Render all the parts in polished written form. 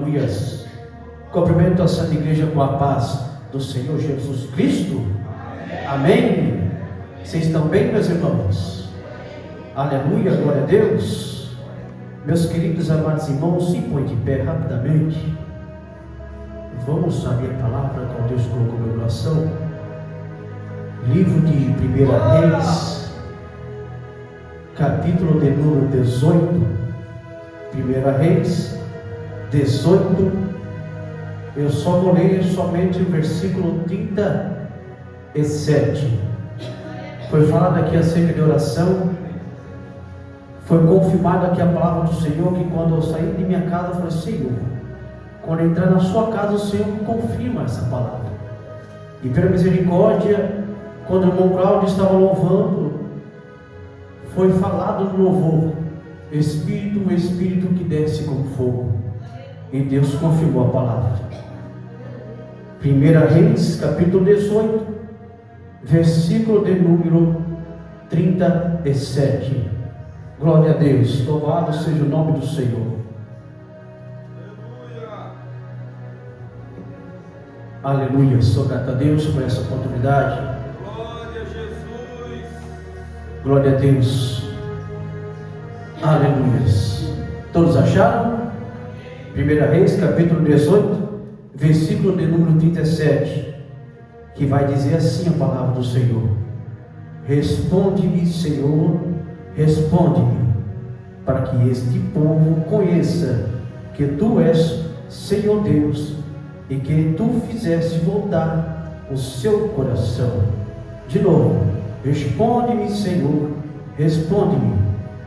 Aleluias. Cumprimento a Santa Igreja com a paz do Senhor Jesus Cristo. Amém. Vocês estão bem, meus irmãos? Aleluia, glória a Deus. Meus queridos amados irmãos, se põe de pé rapidamente. Vamos abrir a palavra com Deus colocou no meu coração. Livro de 1 Reis, capítulo de número 18. 1 Reis 18. Eu só vou ler somente o versículo 37. Foi falado aqui acerca de oração. Foi confirmada aqui a palavra do Senhor, que quando eu saí de minha casa, eu falei: Senhor, quando eu entrar na sua casa, o Senhor me confirma essa palavra. E pela misericórdia, quando o irmão Cláudio estava louvando, foi falado no louvor: Espírito, o Espírito que desce como fogo. E Deus confirmou a palavra. 1 Reis, capítulo 18, versículo de número 37. Glória a Deus, louvado seja o nome do Senhor. Aleluia, sou grato a Deus por essa oportunidade. Glória a Jesus. Glória a Deus. Aleluia. Todos acharam? 1 Reis, capítulo 18, versículo de número 37, que vai dizer assim a palavra do Senhor: Responde-me, Senhor, responde-me, para que este povo conheça que Tu és Senhor Deus, e que Tu fizeste voltar o seu coração. De novo: responde-me, Senhor, responde-me,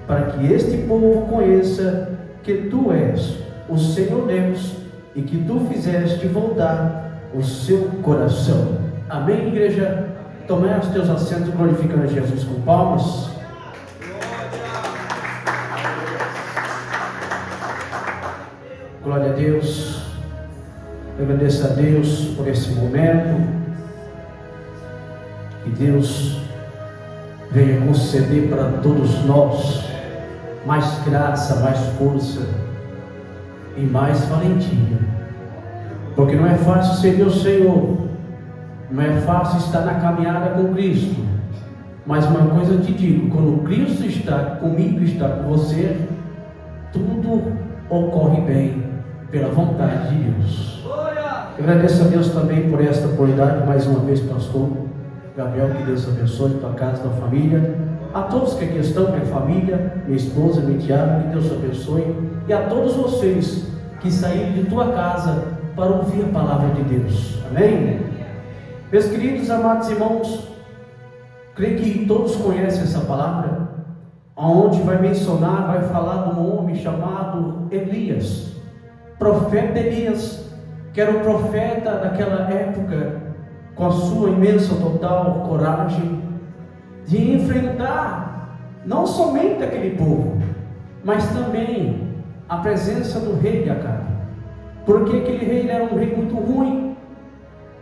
para que este povo conheça que Tu és o Senhor Deus, e que Tu fizeste voltar o seu coração. Amém, igreja? Tomai os teus assentos, glorificando a Jesus com palmas. Glória a Deus. Eu agradeço a Deus por esse momento. Que Deus venha conceder para todos nós mais graça, mais força e mais valentia. Porque não é fácil ser meu Senhor, não é fácil estar na caminhada com Cristo. Mas uma coisa eu te digo: quando Cristo está comigo, está com você, tudo ocorre bem pela vontade de Deus. Eu agradeço a Deus também por esta oportunidade, mais uma vez, pastor Gabriel, que Deus abençoe tua casa, tua família, a todos que aqui estão, minha família, minha esposa, minha enteada, que Deus abençoe, e a todos vocês que saíram de tua casa para ouvir a palavra de Deus. Amém? Meus queridos amados irmãos, creio que todos conhecem essa palavra, onde vai mencionar, vai falar de um homem chamado Elias, profeta Elias, que era o profeta daquela época, com a sua imensa total coragem de enfrentar não somente aquele povo, mas também a presença do rei de Acabe, porque aquele rei era um rei muito ruim.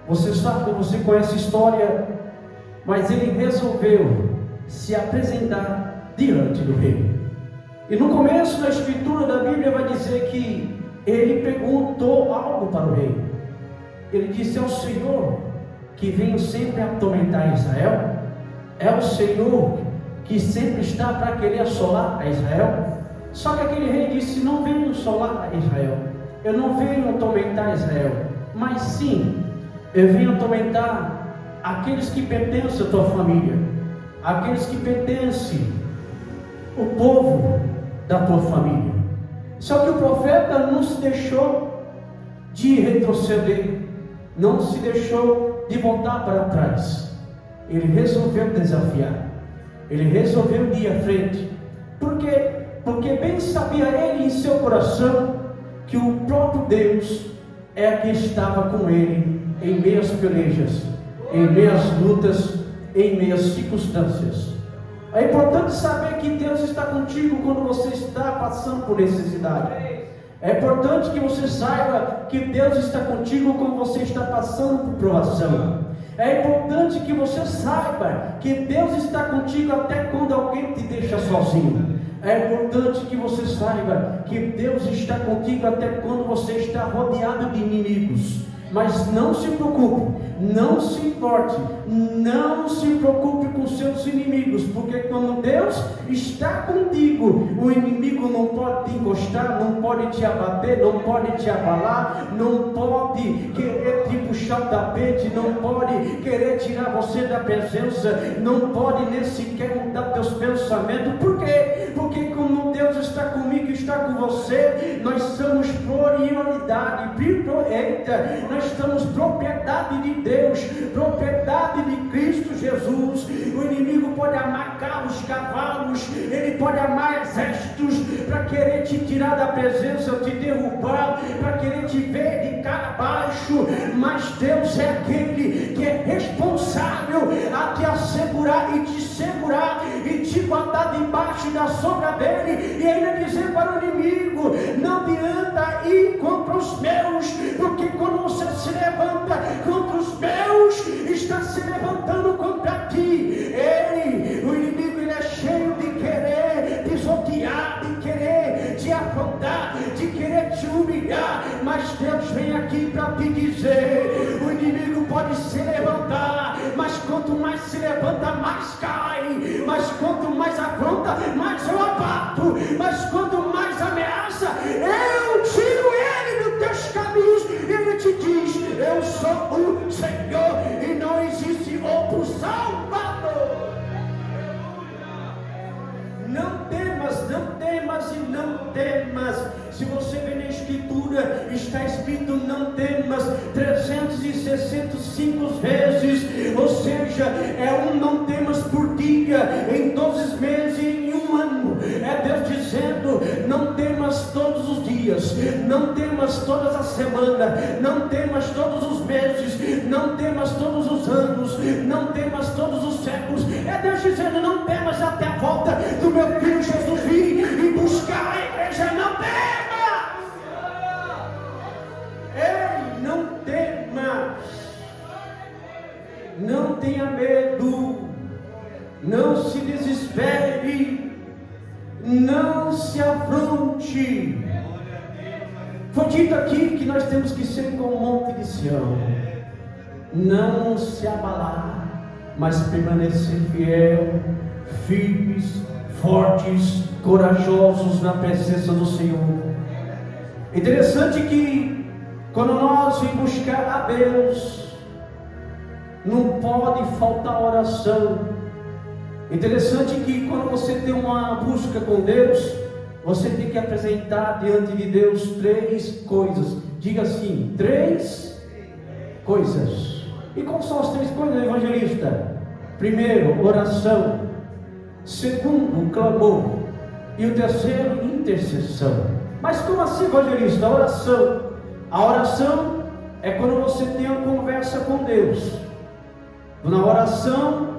Você sabe, você conhece a história, mas ele resolveu se apresentar diante do rei. E no começo da escritura da Bíblia vai dizer que ele perguntou algo para o rei. Ele disse: é o Senhor que vem sempre atormentar Israel? É o Senhor que sempre está para querer assolar a Israel? Só que aquele rei disse: não venho assolar Israel, eu não venho atormentar Israel, mas sim, eu venho atormentar aqueles que pertencem à tua família, aqueles que pertencem ao povo da tua família. Só que o profeta não se deixou de retroceder, não se deixou de voltar para trás. Ele resolveu desafiar, ele resolveu ir à frente. Por quê? Porque bem sabia ele em seu coração que o próprio Deus é que estava com ele em meio às pelejas, em meio às lutas, em meio às circunstâncias. É importante saber que Deus está contigo quando você está passando por necessidade. É importante que você saiba que Deus está contigo quando você está passando por provação. É importante que você saiba que Deus está contigo até quando alguém te deixa sozinho. É importante que você saiba que Deus está contigo até quando você está rodeado de inimigos. Mas não se preocupe, não se importe, não se preocupe com seus inimigos, porque quando Deus está contigo, o inimigo não pode te encostar, não pode te abater, não pode te abalar, não pode querer te puxar o tapete, não pode querer tirar você da presença, não pode nem sequer mudar teus pensamentos. Por quê? Porque como Deus está comigo, está com você, nós somos prioridade, nós estamos propriedade de Deus, propriedade de Cristo Jesus. O inimigo pode amar carros, cavalos, ele pode amar exércitos para querer te tirar da presença, te derrubar, para querer te ver de cara abaixo, mas Deus é aquele que é responsável a te assegurar e te segurar e te botar debaixo da sombra dele, e ainda dizer para o inimigo: não adianta ir contra os meus, porque quando você se levanta contra os meus, está se levantando contra ti. O inimigo, ele é cheio de querer pisotear, de querer te afrontar, de querer te humilhar, mas Deus vem aqui para te dizer: o inimigo pode se levantar, mas quanto mais se levanta, mais cai, mas quanto mais afronta, mais eu abato, mas quanto mais ameaça, eu tiro ele dos teus caminhos. Ele te diz: eu sou o Senhor e não existe outro Salvador. Não temas, não temas e não temas. Se você vê na Escritura, está escrito não temas 365 vezes, ou seja, é um não temas por dia, em 12 meses e em um ano. É Deus dizendo: não temas todos os dias, não temas todas as semanas, não temas todos os meses, não temas todos os anos, não temas todos os séculos. É Deus dizendo: não temas até a volta do meu filho Jesus vir e buscar a igreja. Não temas! Ei, não temas, não tenha medo, não se desespere, não se afronte. Foi dito aqui que nós temos que ser como o monte de Sião, não se abalar, mas permanecer fiel, firmes, fortes, corajosos na presença do Senhor. Interessante que quando nós vamos buscar a Deus, não pode faltar oração. Interessante que quando você tem uma busca com Deus, você tem que apresentar diante de Deus 3 coisas. Diga assim: 3 coisas. E quais são as 3 coisas, evangelista? Primeiro, oração. Segundo, clamor. E o terceiro, intercessão. Mas como assim, evangelista? Oração. A oração é quando você tem uma conversa com Deus. Na oração,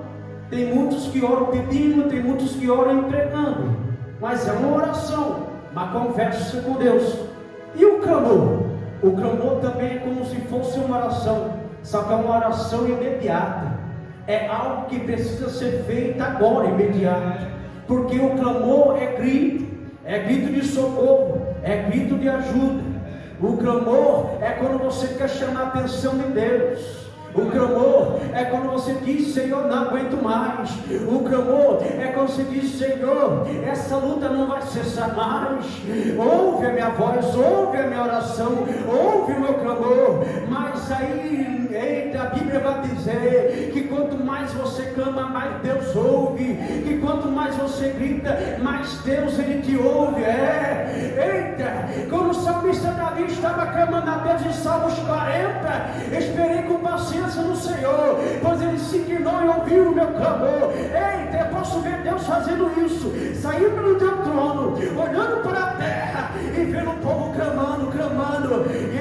tem muitos que oram pedindo, tem muitos que oram entregando, mas é uma oração, uma conversa com Deus. E o clamor? O clamor também é como se fosse uma oração, só que é uma oração imediata. É algo que precisa ser feito agora, imediato, porque o clamor é grito de socorro, é grito de ajuda. O clamor é quando você quer chamar a atenção de Deus. O clamor é quando você diz: Senhor, não aguento mais. O clamor é quando você diz: Senhor, essa luta não vai cessar mais. Ouve a minha voz, ouve a minha oração, ouve o meu clamor. Mas aí, eita, a Bíblia vai dizer que quanto mais você clama, mais Deus ouve. Que quanto mais você grita, mais Deus, ele te ouve. Eita, como o salmista Davi estava clamando a Deus em Salmos 40, esperei com paciência no Senhor, pois ele se inclinou e ouviu o meu clamor. Eita, eu posso ver Deus fazendo isso, saindo do teu trono, olhando para a terra e vendo o povo clamando, e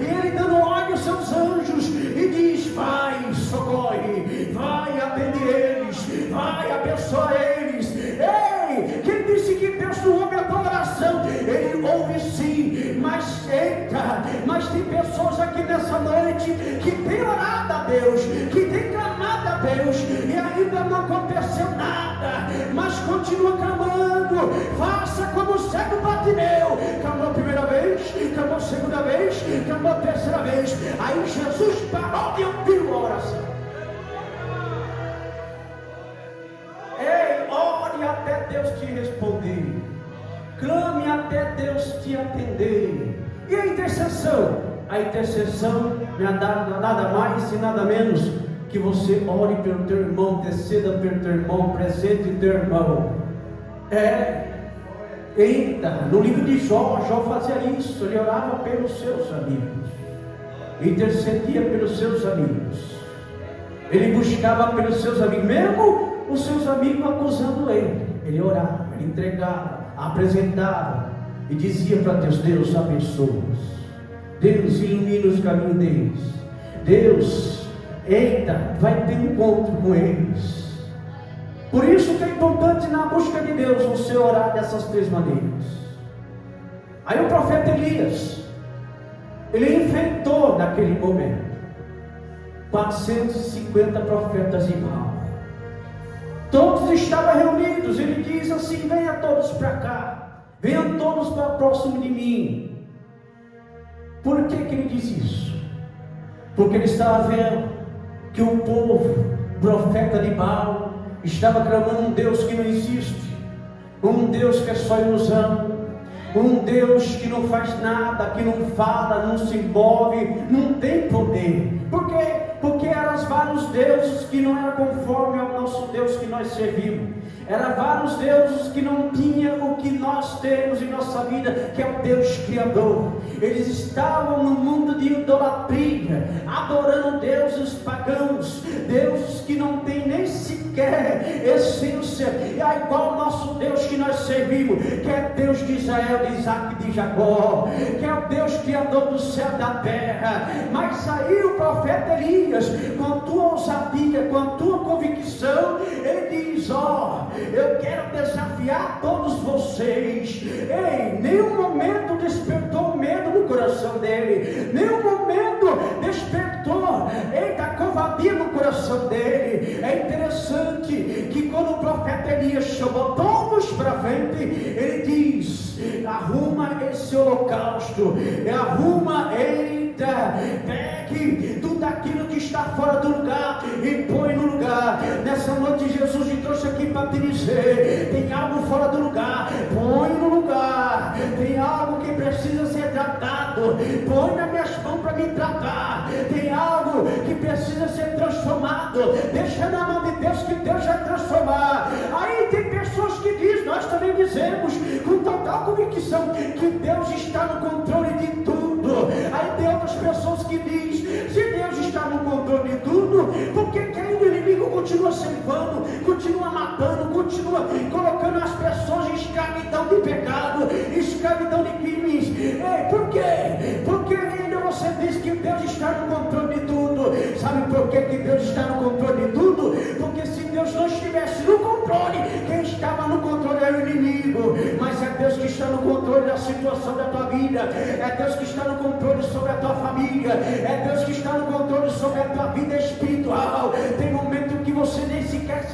ele dando ordem aos seus anjos e diz: vai, socorre, vai, atende eles, vai, abençoa eles. Ei, quem disse que Deus não ouve a tua oração? Ele ouve sim, mas Eita, mas tem pessoas aqui nessa noite que tem orado a Deus, que tem clamado a Deus, e ainda não aconteceu nada, mas continua clamando. Faça como o cego Bartimeu, clamou a primeira vez, clamou a segunda vez, clamou a terceira vez. Aí Jesus parou e ouviu a oração. Ei, ore até Deus te responder, clame até Deus te atender. E a intercessão? A intercessão não é nada mais e nada menos que você ore pelo teu irmão, interceda pelo teu irmão, presente teu irmão. Eita, no livro de Jó fazia isso, ele orava pelos seus amigos, intercedia pelos seus amigos, ele buscava pelos seus amigos, mesmo os seus amigos acusando ele orava, ele entregava, apresentava e dizia para Deus: Deus abençoa-os, Deus ilumina os caminhos deles, Deus, vai ter um encontro com eles. Por isso que é importante na busca de Deus você orar dessas três maneiras. Aí o profeta Elias, ele enfrentou naquele momento 450 profetas de Baal. Todos estavam reunidos. Ele diz assim: venham todos para cá, venham todos para próximo de mim. Por que ele diz isso? Porque ele estava vendo que o povo, profeta de Baal, estava clamando um Deus que não existe, um Deus que é só ilusão, um Deus que não faz nada, que não fala, não se move, não tem poder. Por quê? Porque eram vários deuses que não eram conforme ao nosso Deus que nós servimos. Eram vários deuses que não tinham o que nós temos em nossa vida, que é o Deus Criador. Eles estavam no mundo de idolatria, adorando deuses pagãos, deuses que não têm nem sequer essência. É igual ao nosso Deus que nós servimos, que é Deus de Israel, de Isaac e de Jacó, que é o Deus Criador do céu e da terra. Mas aí o profeta Elias, com a tua ousadia, com a tua convicção, ele diz: eu quero desafiar todos vocês. Nenhum momento despertou medo no coração dele, nenhum momento despertou covardia no coração dele. É interessante que quando o profeta Elias chamou todos para frente, ele diz: arruma esse holocausto, arruma, pegue tudo aquilo que está fora do lugar e põe no lugar. Nessa noite Jesus te trouxe aqui para te dizer: tem algo fora do lugar, põe no lugar. Tem algo que precisa ser tratado, põe nas minhas mãos para me tratar. Tem algo que precisa ser transformado, deixa na mão de Deus, que Deus vai transformar. Aí tem pessoas que dizem, nós também dizemos com total convicção, que Deus está no controle de tudo. Aí tem outras pessoas que dizem: se Deus está no controle de tudo, por que o inimigo continua ceifando, continua matando, continua colocando as pessoas em escravidão de pecado, escravidão de crimes? Por quê? Porque ainda você diz que Deus está no controle de tudo. Sabe por que Deus está no controle de tudo? Porque se Deus não estivesse no controle, quem estava no controle era o inimigo. Mas é Deus que está no controle da situação da tua vida, é Deus que está no controle sobre a tua família, é Deus que está no controle sobre a tua vida espiritual. Tem momento que você nem sequer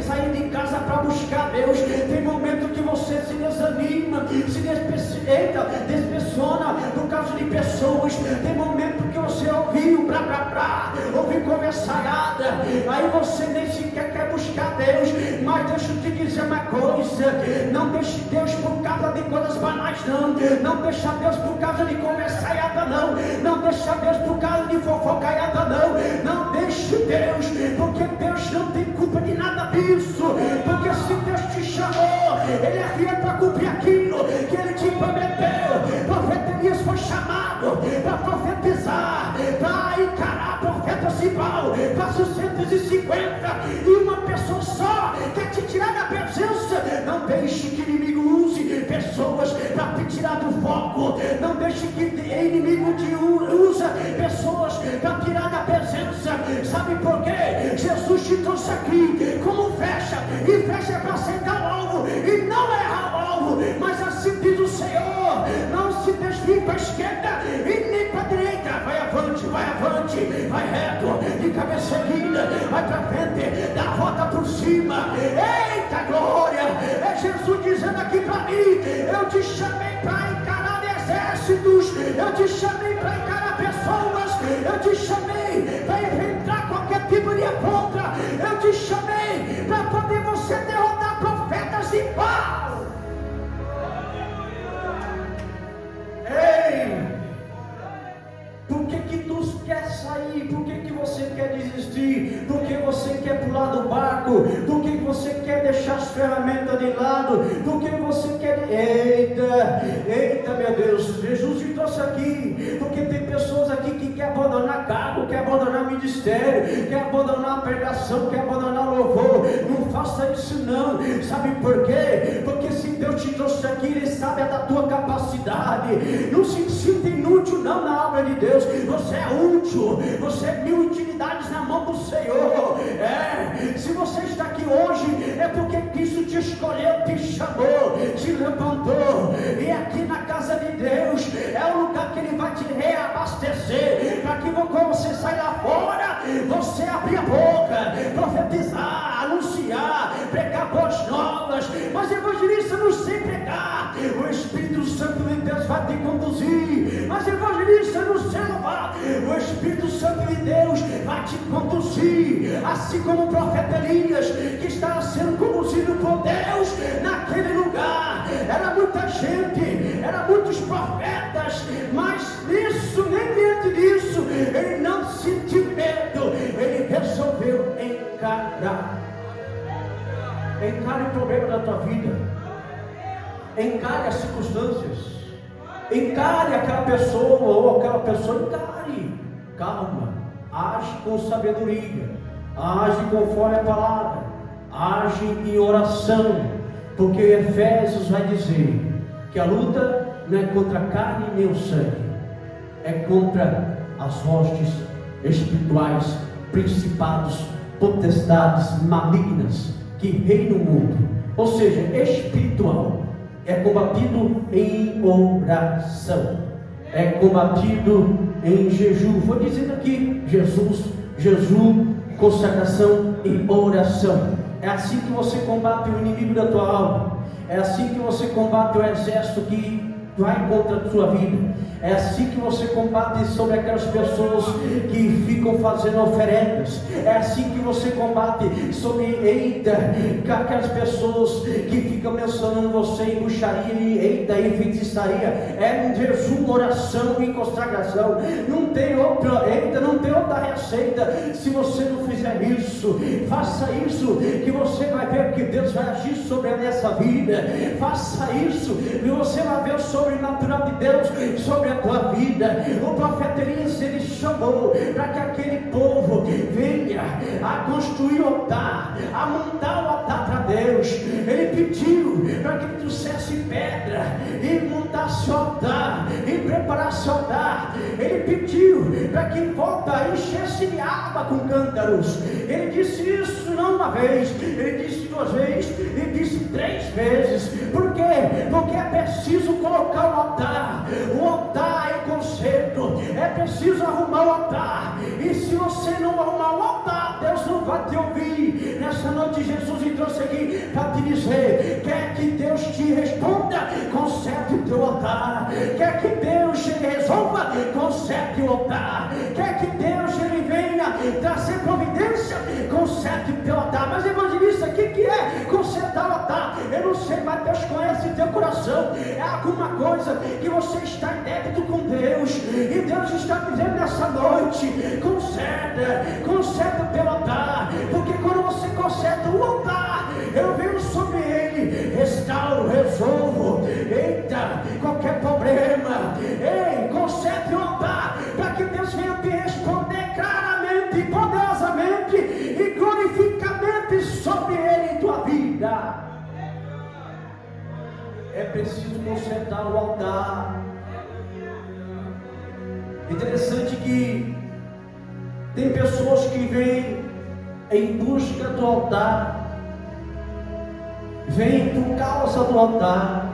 sair de casa para buscar Deus. Tem momento que você se desanima, se despeciona por causa de pessoas. Tem momento que você ouviu ouviu conversaiada, aí você nem sequer quer buscar Deus. Mas deixa eu te dizer uma coisa: não deixe Deus por causa de coisas banais, não deixa Deus por causa de conversaiada, não deixa Deus por causa de fofocaiada, não deixe Deus, porque Deus não tem culpa de nada disso. Porque se Deus te chamou, Ele é fiel para cumprir aquilo que Ele te prometeu. O profeta Elias foi chamado para profetizar, para encarar profetas de Baal, 450, e uma pessoa só quer te tirar da presença. Não deixe que o inimigo use pessoas para te tirar do foco. Não deixe que o inimigo te use pessoas para tirar da presença. Sabe por quê? Jesus te trouxe aqui como flecha, e flecha é para acertar o alvo e não errar o alvo. Mas assim diz o Senhor: não se desvie para esquerda e nem para a direita. Vai avante, vai reto, de cabeça erguida, vai para frente, dá a volta por cima. Eita glória! É Jesus dizendo aqui para mim: eu te chamei para encarar exércitos, eu te chamei para encarar pessoas, eu te chamei para enfrentar qualquer tipo de afronta, eu te chamei para poder você derrotar profetas de Baal. Ei! Por que tu quer sair? Por que você quer desistir? Por que você quer pular do barco? Por que você quer deixar as ferramentas de lado? Por que você quer... Eita meu Deus, Jesus te trouxe aqui, porque tem pessoas aqui que quer abandonar cargo, quer abandonar ministério, quer abandonar a pregação, quer abandonar o louvor. Não faça isso não. Sabe por quê? Porque se Deus te trouxe aqui, Ele sabe da tua capacidade. Não se sinta inútil não na obra de Deus. Você é útil, você é mil utilidades na mão do Senhor. Se você está aqui hoje, é porque Cristo te escolheu, te chamou, te levantou. E aqui na casa de Deus é o lugar que Ele vai te reabastecer, para que quando você sair lá fora, você abrir a boca, profetizar, anunciar, pregar boas novas. Mas evangelista não sei pregar, o Espírito Santo de Deus vai te conduzir. Mas evangelista não sei louvar, o Espírito Santo de Deus vai te conduzir. Assim como o profeta Elias, que estava sendo conduzido por Deus naquele lugar. Era muita gente, eram muitos profetas, mas nisso, nem diante disso, ele não sentiu medo, ele resolveu encarar. Encare o problema da tua vida, encare as circunstâncias, encare aquela pessoa ou aquela pessoa, encare, calma, age com sabedoria, age conforme a palavra, age em oração, porque Efésios vai dizer que a luta não é contra a carne nem o sangue, é contra as hostes espirituais, principados, potestades malignas que reinam no mundo. Ou seja, espiritual é combatido em oração, é combatido em jejum. Vou dizendo aqui, jejum, consagração e oração. É assim que você combate o inimigo da tua alma. É assim que você combate o exército que vai contra a sua vida. É assim que você combate sobre aquelas pessoas que ficam fazendo oferendas. É assim que você combate sobre aquelas pessoas que ficam mencionando você em bruxaria e feitiçaria. É em jejum, oração e consagração. Não tem outra receita. Se você não fizer isso, faça isso, que você vai ver que Deus vai agir sobre essa vida. Faça isso e você vai ver o sobrenatural de Deus sobre a tua vida. O profeta Elias, ele chamou para que aquele povo venha a construir o altar, a montar o altar para Deus. Ele pediu para que ele trouxesse pedra e montasse o altar e preparasse o altar. Ele pediu para que em volta enchesse de água com cântaros. Ele disse isso não uma vez, ele disse duas vezes, ele disse 3 vezes. Por quê? Porque é preciso colocar o altar. O altar é conceito, é preciso arrumar o altar. E se você não arrumar o altar, Deus não vai te ouvir. Nessa noite Jesus me trouxe aqui para te dizer: quer que Deus te responda, conserte o teu altar. Quer que Deus te resolva, conserte o altar. Quer que Deus ele venha trazer providência, conserte o teu altar. Mas evangelista, o que é consertar o altar? Eu não sei, mas Deus conhece o teu coração. É alguma coisa que você está em débito com Deus, e Deus está dizendo nessa noite: conserta o teu altar, porque quando você conserta o altar, eu venho sobre ele, restauro, resolvo, qualquer problema. Conserte o altar, para que Deus venha te responder claramente, poderosamente e glorificamente sobre ele em tua vida. É preciso consertar o altar. Interessante que tem pessoas que vêm em busca do altar, vêm por causa do altar,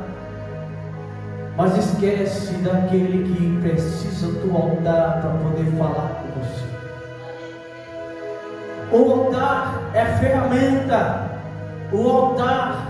mas esquece daquele que precisa do altar para poder falar com você. O altar é ferramenta, o altar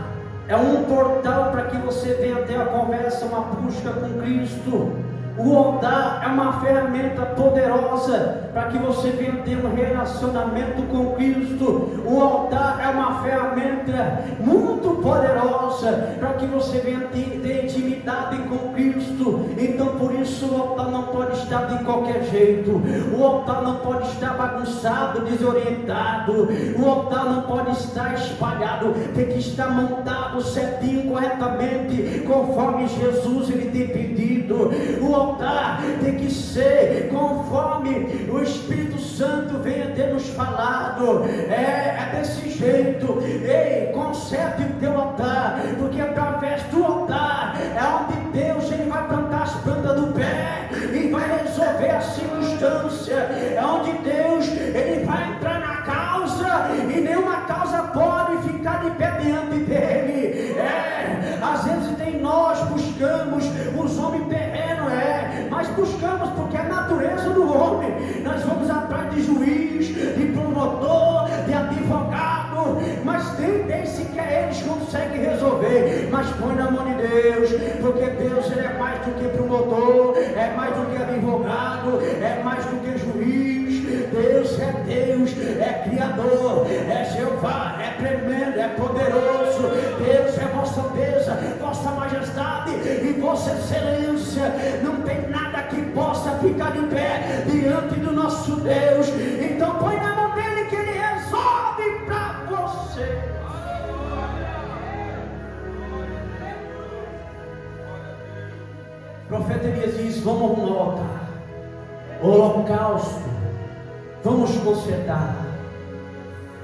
é um portal para que você venha ter a conversa, uma busca com Cristo. O altar é uma ferramenta poderosa para que você venha ter um relacionamento com Cristo. O altar é uma ferramenta muito poderosa para que você venha ter intimidade com Cristo. Então por isso o altar não pode estar de qualquer jeito. O altar não pode estar bagunçado, desorientado. O altar não pode estar espalhado. Tem que estar montado certinho, corretamente, conforme Jesus ele tem pedido. O altar tem que ser conforme o Espírito Santo venha ter nos falado. É desse jeito. Ei, conserte o teu altar, porque através do altar é onde Deus ele vai plantar as plantas do pé e vai resolver a circunstância. É onde Deus ele vai entrar na causa e nenhuma causa pode ficar de pé diante dele. Às vezes nem nós buscamos os homens terrenos, mas buscamos porque é a natureza do homem. Nós vamos atrás de juiz, de promotor, de advogado, mas nem sequer eles conseguem resolver. Mas põe na mão de Deus, porque Deus ele é mais do que promotor, é mais do que advogado, é mais do que juiz. Deus, é Criador, é Jeová, é tremendo, é poderoso. Deus é vossa alteza, vossa majestade e vossa excelência. Não tem nada que possa ficar de pé diante do nosso Deus. Então põe na mão dele que ele resolve para você. O profeta Elias diz: vamos arrumar o altar, o holocausto, vamos consertar.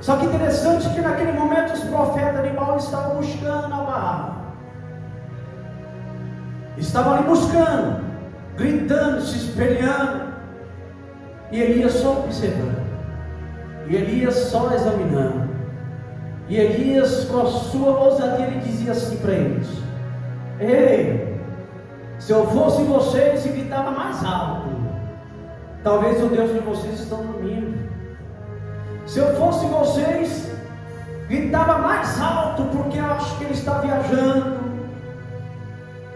Só que interessante que naquele momento os profetas de Baal estavam buscando a Baal. Estavam ali buscando, gritando, se espelhando. E Elias só observando. E Elias só examinando. E Elias, com a sua ousadia, ele dizia assim para eles: ei, se eu fosse vocês, e gritava mais alto. Talvez o Deus de vocês estão dormindo. Se eu fosse vocês, gritava mais alto, porque eu acho que ele está viajando.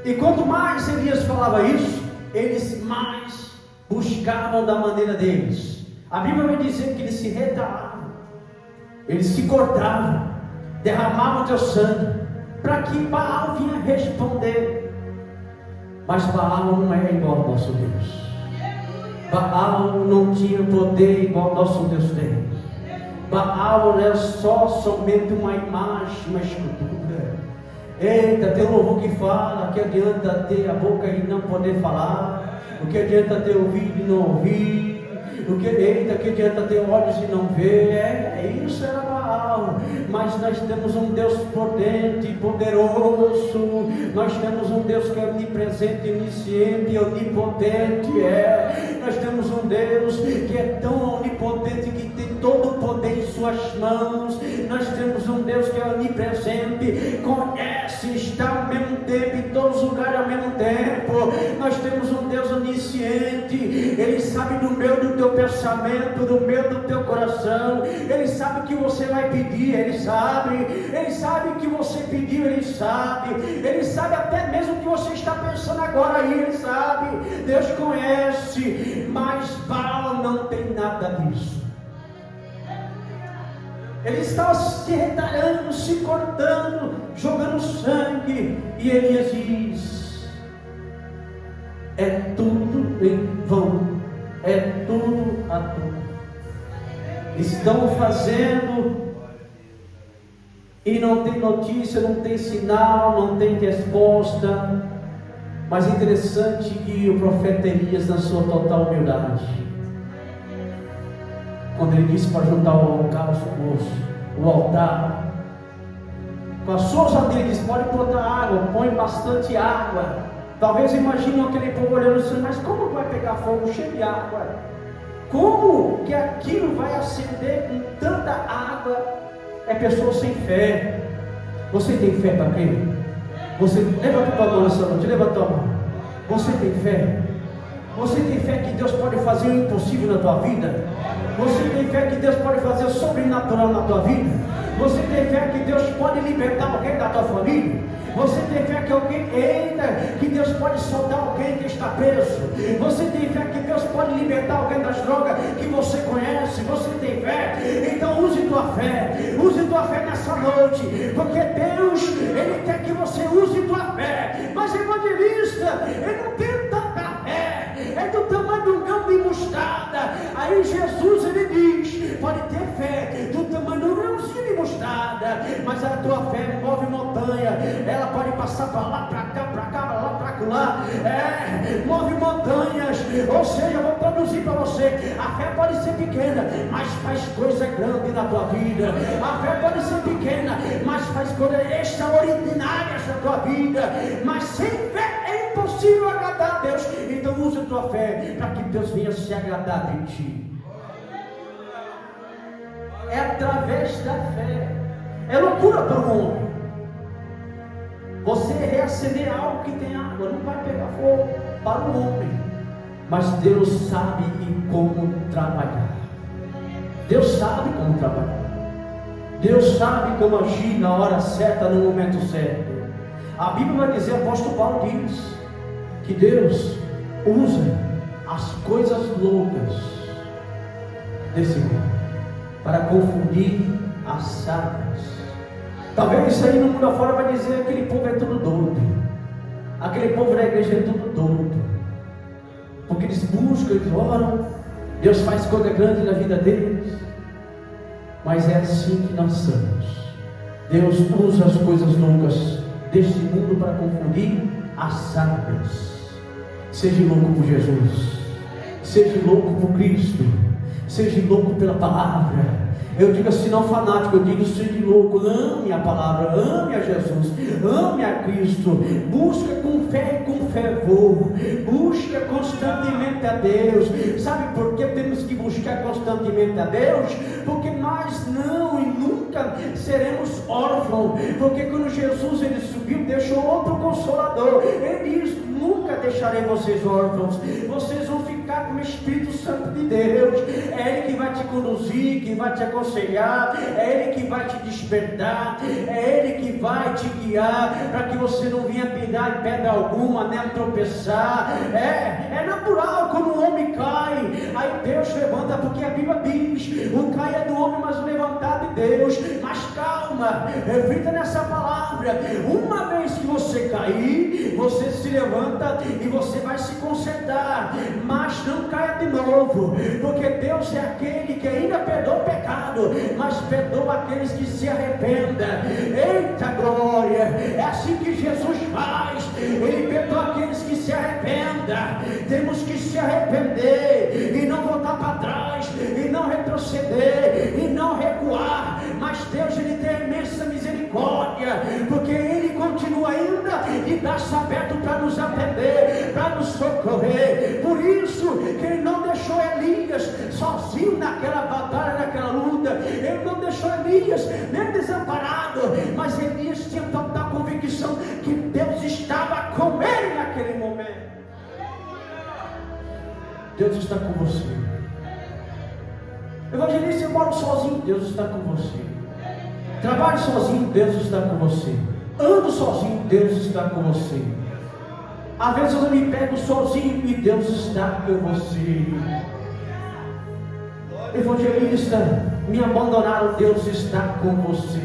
E quanto mais Elias falava isso, eles mais buscavam da maneira deles. A Bíblia vai dizer que eles se retalavam, eles se cortavam, derramavam teu sangue, para que Baal vinha responder. Mas Baal não é igual ao nosso Deus. Baal não tinha poder igual ao nosso Deus tem. Baal é somente uma imagem, uma escultura. Eita, tem um louvor que fala: que adianta ter a boca e não poder falar, o que adianta ter ouvido e não ouvir, que adianta ter olhos e não ver. Isso era Baal. Mas nós temos um Deus potente, poderoso. Nós temos um Deus que é onipresente, onisciente, onipotente. Nós temos um Deus que é tão onipotente que tem todo o poder em suas mãos. Nós temos um Deus que é onipresente, conhece, está ao mesmo tempo, em todos os lugares ao mesmo tempo. Nós temos um Deus onisciente, Ele sabe do meu, do teu pensamento, do meu, do teu coração. Ele sabe o que você vai pedir, Ele sabe o que você pediu, Ele sabe até mesmo o que você está pensando agora aí, Ele sabe. Deus conhece, mas Baal não tem nada disso. Ele estava se retalhando, se cortando, jogando sangue. E Elias diz: é tudo em vão, é tudo à toa. Estão fazendo e não tem notícia, não tem sinal, não tem resposta. Mas é interessante que o profeta Elias, na sua total humildade, quando ele disse para juntar o holocausto, o altar, com a sua ousadia, ele disse: pode botar água, põe bastante água. Talvez imaginem aquele povo olhando assim: mas como vai pegar fogo cheio de água? Como que aquilo vai acender com tanta água? É pessoa sem fé. Você tem fé para quem? Você levanta a tua mão nessa noite, levanta a tua mão. Você tem fé? Você tem fé que Deus pode fazer o impossível na tua vida? Você tem fé que Deus pode fazer o sobrenatural na tua vida? Você tem fé que Deus pode libertar alguém da tua família? Você tem fé que alguém, que Deus pode soltar alguém que está preso? Você tem fé que Deus pode libertar alguém das drogas que você conhece? Você tem fé? Então use tua fé nessa noite, porque Deus, Ele quer que você use tua fé. Mas evangelista, ele não tem tanta fé, é do tamanho de um grão de mostarda. Aí Jesus, ele diz, pode ter fé do tamanho de um grãozinho de mostarda, mas a tua fé move montanha. Ela pode passar para lá, para cá, para lá, para lá, move montanhas. Ou seja, eu vou produzir para você. A fé pode ser pequena, mas faz coisa grande na tua vida. A fé pode ser pequena, mas faz coisas extraordinárias na tua vida. Mas sem fé é impossível agradar a Deus. Então use a tua fé para que Deus venha se agradar de ti. É através da fé. É loucura para o homem você reacender algo que tem água, não vai pegar fogo para o homem. Mas Deus sabe como trabalhar. Deus sabe como trabalhar. Deus sabe como agir na hora certa, no momento certo. A Bíblia vai dizer, o apóstolo Paulo diz, que Deus usa as coisas loucas desse mundo para confundir as sábias. Talvez isso aí no mundo afora vai dizer, aquele povo é tudo doido. Aquele povo da igreja é tudo doido. Porque eles buscam, eles oram, Deus faz coisa grande na vida deles. Mas é assim que nós somos. Deus usa as coisas loucas deste mundo para confundir as sábias. Seja louco por Jesus, seja louco por Cristo, seja louco pela palavra. Eu digo assim, não fanático, eu digo seja louco, ame a palavra, ame a Jesus, ame a Cristo, busca com fé e com fervor, busca constantemente a Deus. Sabe por que temos que buscar constantemente a Deus? Porque nós não e nunca seremos órfãos, porque quando Jesus ele subiu, deixou outro consolador, ele diz, nunca deixarei vocês órfãos, vocês vão ficar com o Espírito Santo de Deus. É Ele que vai te conduzir, que vai te aconselhar, é Ele que vai te despertar, é Ele que vai te guiar, para que você não venha pisar em pedra alguma, nem tropeçar. É natural quando o homem cai, aí Deus levanta, porque a Bíblia diz, o cair é do homem, mas o levantar de Deus. Mas calma, reflita nessa palavra, uma vez que você cair, você se levanta e você vai se consertar, mas não caia de novo, porque Deus é aquele que ainda perdoa o pecado, mas perdoa aqueles que se arrependam. Eita glória, é assim que Jesus faz, Ele perdoa aqueles que se arrependam. Temos que se arrepender e não voltar para trás, e não retroceder, e não recuar. Mas Deus, Ele tem imensa misericórdia, porque Ele continua ainda de braço aberto para nos atender, para nos socorrer. Por isso que Ele não deixou Elias sozinho naquela batalha, naquela luta. Ele não deixou Elias nem desamparado, mas Elias tinha total convicção que Deus estava com ele naquele momento. Deus está com você. Evangelista, eu moro sozinho, Deus está com você. Trabalho sozinho, Deus está com você. Ando sozinho, Deus está com você. Às vezes eu me pego sozinho e Deus está com você. Evangelista, me abandonaram, Deus está com você.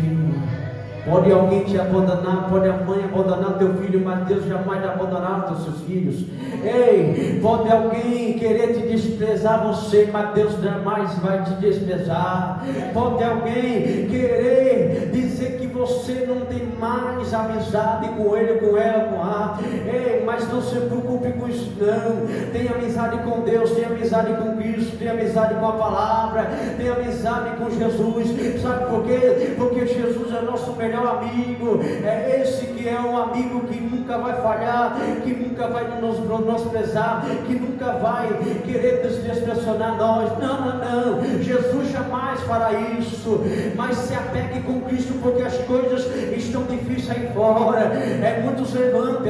Pode alguém te abandonar, pode a mãe abandonar teu filho, mas Deus jamais vai abandonar os seus filhos. Ei, pode alguém querer te desprezar você, mas Deus jamais vai te desprezar. Pode alguém querer dizer que você não tem mais amizade com ele, com ela, com a. Ei, mas não se preocupe com isso não. Tem amizade com Deus, tem amizade com Cristo, tem amizade com a palavra, tem amizade com Jesus. Sabe por quê? Porque Jesus é nosso melhor amigo. É esse que é um amigo que nunca vai falhar, que nunca vai nos menosprezar, que nunca vai querer desprezar nós. Não, não, não. Jesus jamais fará isso. Mas se apegue com Cristo, porque as coisas estão difíceis aí fora. Muitos levantam,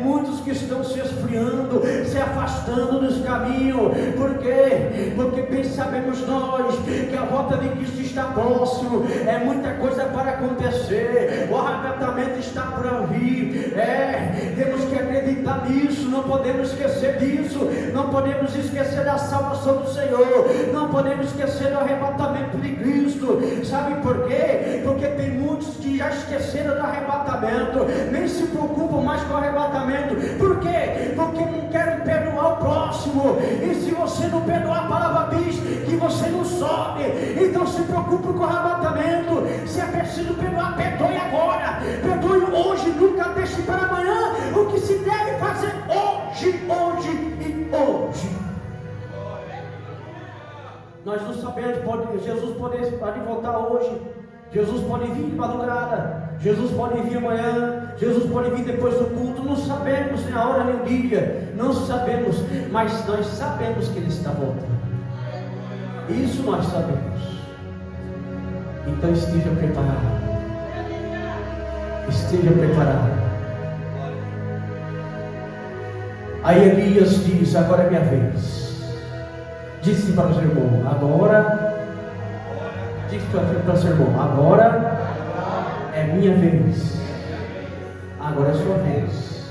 Muitos que estão se esfriando, se afastando dos caminhos. Por quê? Porque bem sabemos nós que a volta de Cristo está próximo. É muita coisa para acontecer. O arrebatamento está por vir. Temos que acreditar nisso. Não podemos esquecer disso. Não podemos esquecer da salvação do Senhor. Não podemos esquecer do arrebatamento de Cristo. Sabe por quê? Porque tem muitos que já esqueceram do arrebatamento, nem se preocupam mais com o arrebatamento. Por quê? Porque não querem perdoar o próximo. E se você não perdoar, a palavra diz que você não sobe. Então se preocupe com o arrebatamento. Se é preciso perdoar, perdoe agora. Perdoe hoje, nunca deixe para amanhã o que se deve fazer hoje, hoje e hoje. Nós não sabemos, Jesus pode voltar hoje. Jesus pode vir de madrugada, Jesus pode vir amanhã, Jesus pode vir depois do culto. Não sabemos nem a hora nem o dia, não sabemos, mas nós sabemos que Ele está voltando. Isso nós sabemos. Então esteja preparado. Esteja preparado. Aí Elias diz: agora é minha vez. Disse para o seu irmão: agora. Disse para o seu irmão: agora é minha vez. Agora é sua vez.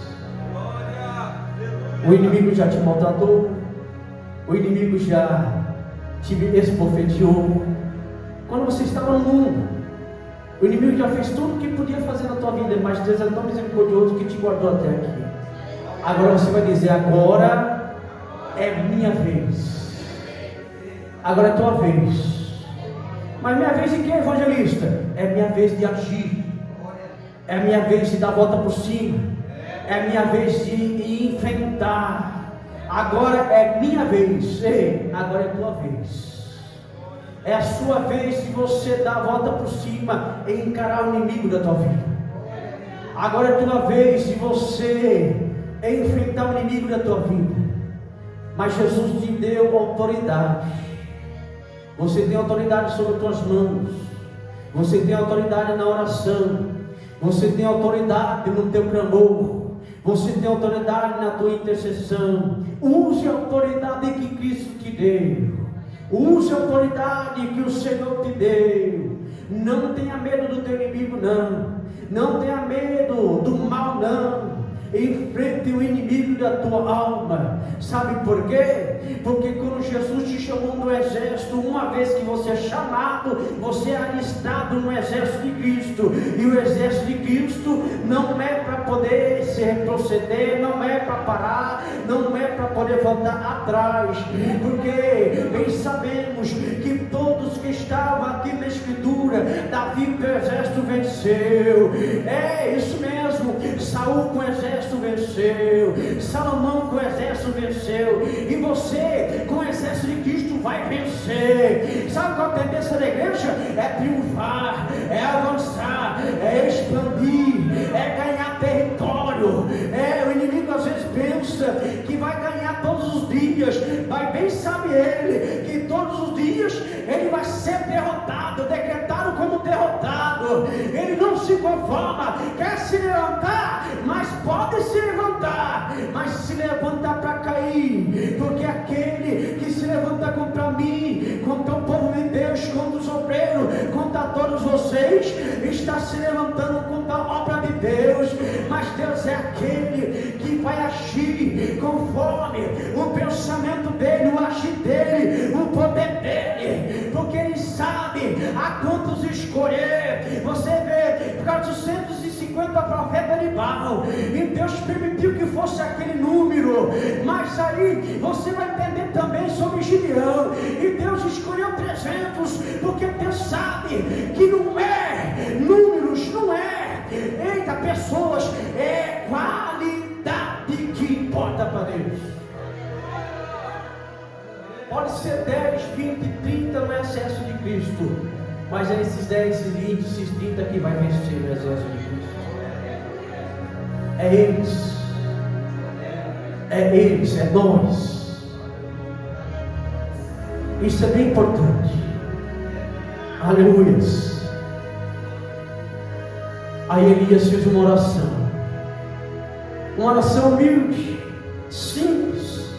O inimigo já te maltratou. O inimigo já te esbofeteou. Quando você estava no mundo, o inimigo já fez tudo o que podia fazer na tua vida, mas Deus é tão misericordioso que te guardou até aqui. Agora você vai dizer: agora é minha vez. Agora é tua vez. Mas minha vez de quê, evangelista? É minha vez de agir. É minha vez de dar a volta por cima. É minha vez de enfrentar. Agora é minha vez. Ei, agora é tua vez. É a sua vez de você dar a volta por cima e encarar o inimigo da tua vida. Agora é tua vez de você enfrentar o inimigo da tua vida. Mas Jesus te deu autoridade. Você tem autoridade sobre as tuas mãos. Você tem autoridade na oração. Você tem autoridade no teu clamor. Você tem autoridade na tua intercessão. Use a autoridade que Cristo te deu. Use a autoridade que o Senhor te deu. Não tenha medo do teu inimigo, não. Não tenha medo do mal, não. Enfrente o inimigo da tua alma. Sabe por quê? Porque quando Jesus te chamou no exército, uma vez que você é chamado, você é alistado no exército de Cristo. E o exército de Cristo não é para poder se retroceder, não é para parar, não é para poder voltar atrás. Porque bem sabemos que todos que estavam aqui na Escritura, Davi com o exército venceu. É isso mesmo. Saul com o exército venceu, Salomão com o exército venceu, e você com o exército de Cristo vai vencer. Sabe qual a tendência da igreja? É triunfar, é avançar, é expandir, é ganhar território. O inimigo às vezes pensa que vai ganhar todos os dias, mas bem sabe ele que todos os dias ele vai ser derrotado, decretado como derrotado. Ele não se conforma, quer se levantar, mas pode se levantar, mas se levantar para cair, porque aquele que se levanta contra mim, contra o povo de Deus, contra os obreiros, contra todos vocês, está se levantando contra a obra de Deus. Mas Deus é aquele que vai agir conforme o pensamento dele, o agir dele, o poder dele, porque ele sabe a quantos escolher. Você vê 450 profetas de Baal, e Deus permitiu que fosse aquele número. Mas aí você vai entender também sobre Gideão, e Deus escolheu 300, porque Deus sabe que não é números, não é pessoas, é qualidade que importa para Deus. Pode ser 10, 20, 30 no exército de Cristo, mas é esses 10, esses 20, esses 30 que vai vencer o exército de Cristo. É eles. É eles, é nós. Isso é bem importante. Aleluias. Aí Elias fez uma oração. Uma oração humilde, simples,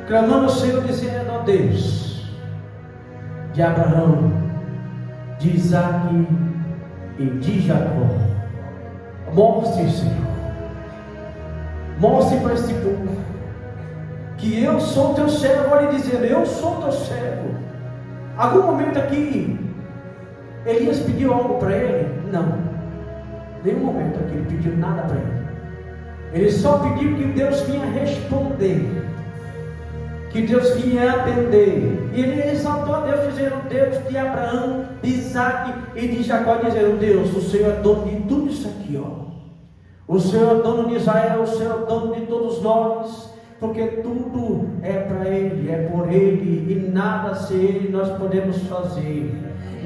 clamando ao Senhor, dizendo: ó Deus, de Abraão, de Isaac e de Jacó, mostre, Senhor, mostre para este povo que eu sou teu servo. Olha, dizendo: eu sou teu servo. Algum momento aqui Elias pediu algo para ele? Não. Nenhum momento aqui ele pediu nada para ele. Ele só pediu que Deus vinha responder, que Deus vinha atender. E ele exaltou a Deus, dizendo: Deus de Abraão, de Isaac e de Jacó, dizendo: Deus, o Senhor é dono de tudo isso aqui, ó. O Senhor é dono de Israel, o Senhor é dono de todos nós, porque tudo é para Ele, é por Ele, e nada sem Ele nós podemos fazer.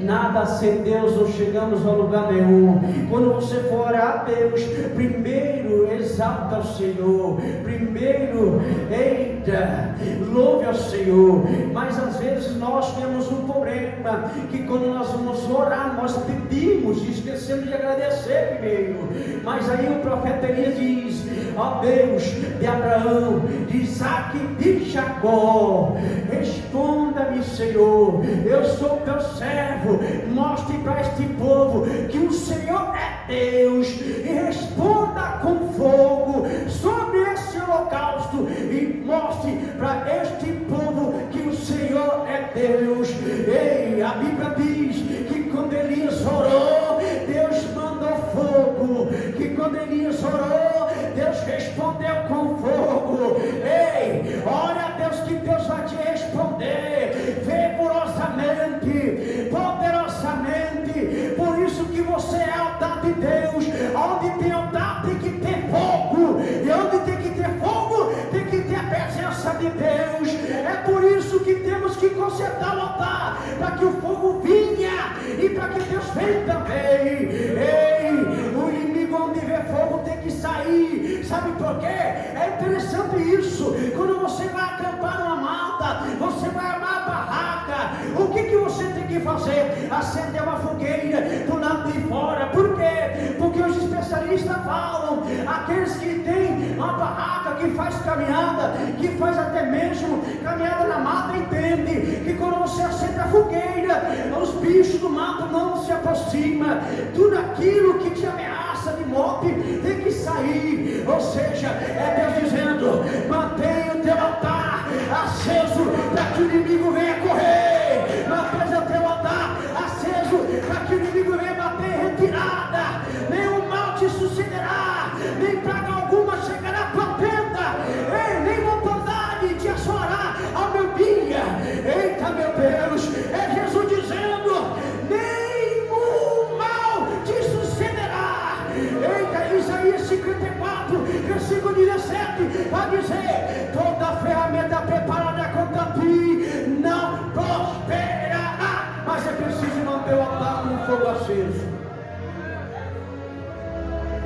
Nada sem Deus não chegamos a lugar nenhum. Quando você for orar a Deus, primeiro exalta o Senhor, primeiro, eita, louve ao Senhor. Mas às vezes nós temos um problema, que quando nós vamos orar, nós pedimos e esquecemos de agradecer primeiro. Mas aí o profeta Elias diz: ó Deus de Abraão, de Isaac e de Jacó, responda-me, Senhor, eu sou teu servo. Mostre para este povo que o Senhor é Deus, e responda com fogo sobre esse holocausto, e mostre para este povo que o Senhor é Deus. Ei, a Bíblia diz que quando Elias orou, Deus mandou fogo, que quando Elias orou, Deus respondeu com fogo. Ei, ora a Deus, que Deus vai te responder vigorosamente, poderosamente. Por isso que você é altar de Deus. Onde tem altar tem que ter fogo, e onde tem que ter fogo tem que ter a presença de Deus. É por isso que temos que consertar o altar, para que o fogo vinha e para que Deus venha também. Ei, o inimigo onde vê fogo tem que sair. Sabe por quê? É interessante isso. Quando você vai acampar numa mata, você vai armar a barraca, o que você tem que fazer? Acender uma fogueira do lado de fora. Por quê? Porque os especialistas falam, aqueles que têm uma barraca, que faz caminhada, que faz até mesmo caminhada na mata, entende que quando você acende a fogueira, os bichos do mato não se aproximam. Tudo aquilo que te ameaça de morte tem que sair. Ou seja, é Deus dizendo: mantenha o teu altar aceso, para que o inimigo venha correr. Mantenha o teu altar aceso, para que o inimigo venha bater em retirada. Nenhum mal te sucederá, nem praga alguma chegará à tua tenda, nem mortandade te assolará ao meu dia. Eita, meu Deus, é Jesus dizendo: nenhum mal te sucederá. Eita, Isaías 54, versículo 17, vai dizer: toda ferramenta preparada contra ti não prosperará. Mas é preciso manter o altar com o fogo aceso.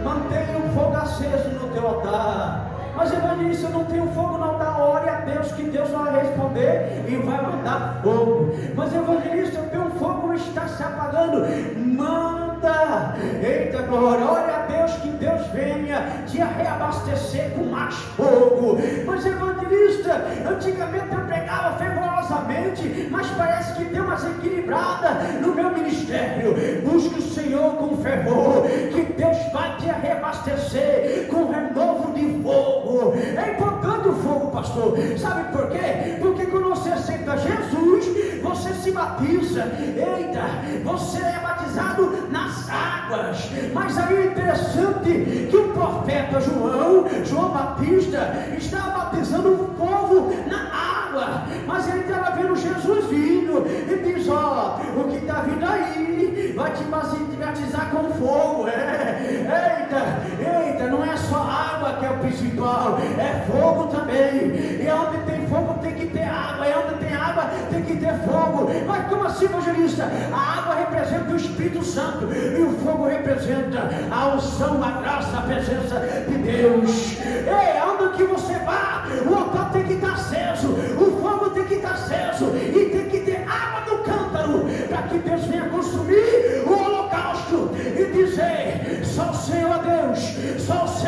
Mantenha o fogo aceso no teu altar. Mas evangelista, eu não tenho fogo no altar. Ore a Deus, que Deus vai responder e vai mandar fogo. Mas evangelista, o teu fogo está se apagando. Manda, eita glória, ore a Deus, que Deus venha te reabastecer com mais fogo. Mas evangelista, antigamente eu pregava fervorosamente, mas parece que deu uma desequilibrada no meu ministério. Busque o Senhor com fervor, que Deus vai te reabastecer com renovo de fogo. É importante o fogo, pastor. Sabe por quê? Porque quando você aceita Jesus, você se batiza. Eita, você é batizado nas águas. Mas aí é interessante que o profeta João Batista, estava batizando o povo na água. Mas ele estava vendo Jesus vindo e diz: ó, o que está vindo aí vai te batizar com fogo. Eita, não é só água que é o principal, é fogo também. E onde tem fogo tem que ter água, e onde tem água tem que ter fogo. Mas como assim, evangelista? A água representa o Espírito Santo, e o fogo representa a unção, a graça, a presença de Deus. Ei, onde que você vá, o altar tem que estar aceso, o fogo tem que estar aceso, e tem que ter água no cântaro, para que Deus venha consumir o holocausto e dizer: só o Senhor é Deus, só o Senhor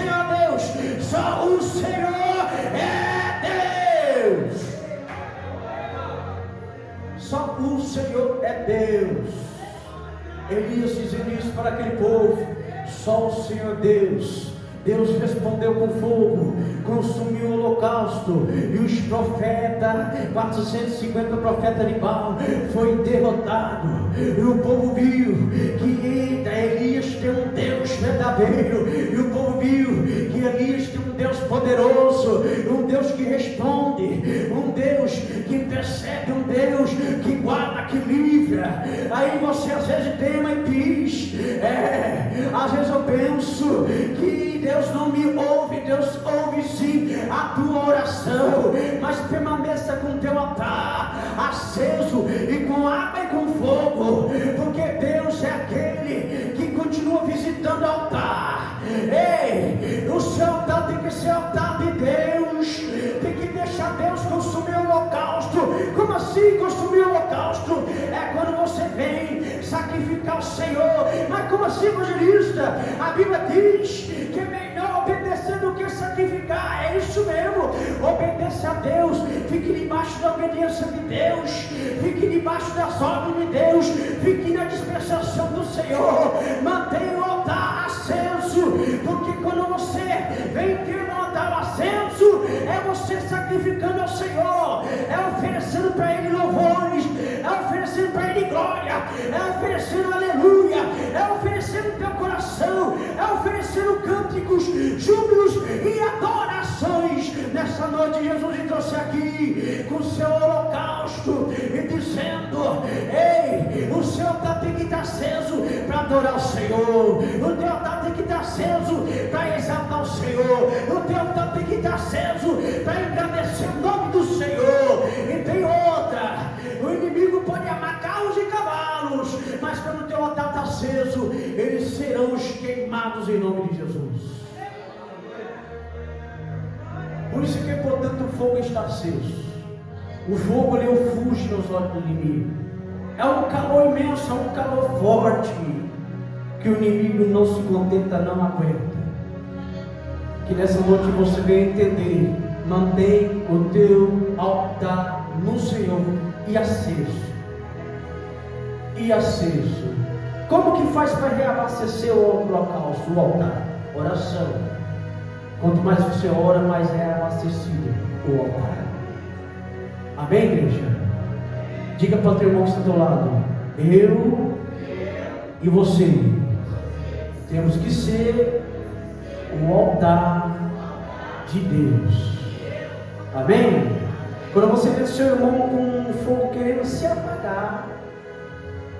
Só o Senhor é Deus. Elias dizendo isso para aquele povo: só o Senhor é Deus. Deus respondeu com fogo, consumiu o holocausto, e os profetas, 450 profetas de Baal, foi derrotado. E o povo viu que Elias tem um Deus verdadeiro, e o povo viu que Elias tem um Deus poderoso, um Deus que responde, um Deus que intercede, um Deus que guarda, que livra. Aí você às vezes tema e diz: às vezes eu penso que Deus não me ouve. Deus ouve sim a tua oração, mas permaneça com teu altar aceso, e com água e com fogo, porque Deus é aquele que continua visitando o altar. Ei, o seu altar tem que ser altar de Deus, tem que deixar Deus consumir o holocausto. Como assim consumir o holocausto? É quando você vem sacrificar o Senhor. Mas como assim, evangelista? A Bíblia diz que é melhor obedecer do que sacrificar. É isso mesmo, obedeça a Deus, fique debaixo da obediência de Deus, fique debaixo das ordens de Deus, fique na dispensação do Senhor, mantenha o altar aceso, porque quando você vem ter um altar aceso, é você sacrificando ao Senhor, é oferecendo para Ele louvores, é oferecendo para Ele glória, é oferecendo aleluia, é oferecendo teu coração, é oferecendo cânticos, júbilos e adorações. Nessa noite Jesus te trouxe aqui com o seu holocausto e dizendo: ei, o seu altar tem que estar aceso para adorar o Senhor, o teu altar tem que estar aceso para exaltar o Senhor, o teu altar tem que estar aceso para engrandecer o nome do Senhor. E tem outra: o inimigo pode amar carros e cavalos, mas quando o teu altar está aceso, eles serão queimados em nome de Jesus. Por isso que, portanto, o fogo está aceso. O fogo ele fuge nos olhos do inimigo. É um calor imenso, é um calor forte, que o inimigo não se contenta, não aguenta. Que nessa noite você venha entender: mantém o teu altar no Senhor e aceso. E aceso. Como que faz para reabastecer o holocausto, o altar? Oração. Quanto mais você ora, mais é abastecido o altar. Amém, igreja? Diga para o teu irmão que está ao teu lado: eu e você temos que ser o altar de Deus. Amém? Quando você vê o seu irmão com um fogo querendo se apagar,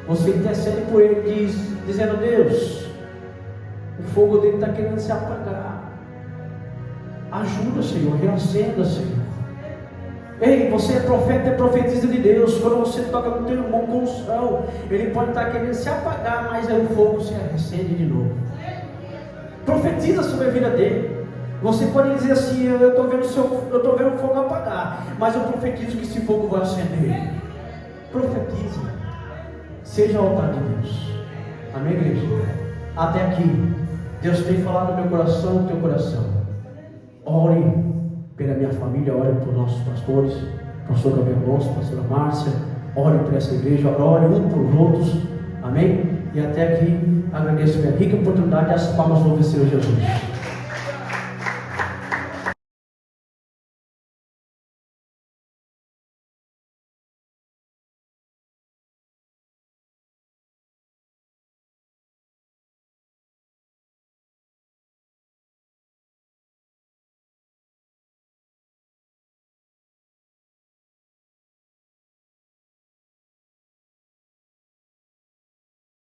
você intercede por ele, dizendo: Deus, o fogo dele está querendo se apagar. Ajuda, Senhor, reacenda, Senhor. Ei, você é profeta e profetiza de Deus. Quando você toca no teu irmão com unção, ele pode estar querendo se apagar, mas aí o fogo se acende de novo. Profetiza sobre a vida dele. Você pode dizer assim: eu estou vendo o fogo apagar, mas eu profetizo que esse fogo vai acender. Profetiza. Seja o altar de Deus. Amém, igreja? Até aqui Deus tem falado no meu coração, no teu coração. Ore pela minha família, ore por nossos pastores, pastor Gabriel Alonso, pastora Márcia, ore por essa igreja, ore um por outros. Amém? E até aqui agradeço a minha rica oportunidade. As palmas vão vencer Jesus.